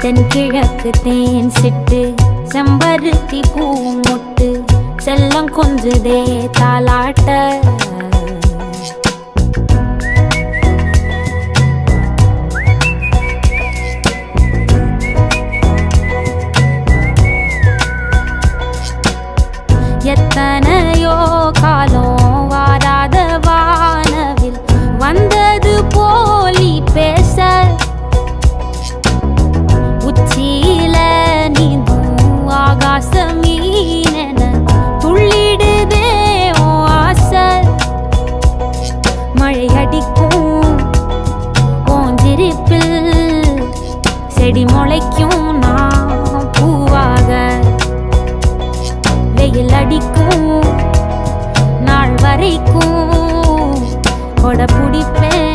தென்கிழக்கு தேன் சிட்டு செம்பருத்தி பூ முட்டு செல்லம் கொஞ்சுதே தாலாட்ட எத்தனையோ காலம் வாராத வானவில் வந்தது போலி பேச உச்சியில நீந்தும் ஆகாச மீனென துள்ளிடுதே ஓ ஆசை மழை அடிக்கும் ஓஞ்சிருப்பில் செடி முளைக்கும் நான் பூவாக வெயில் அடிக்கும் நாள் வரைக்கும் கொடை பிடிப்பேன்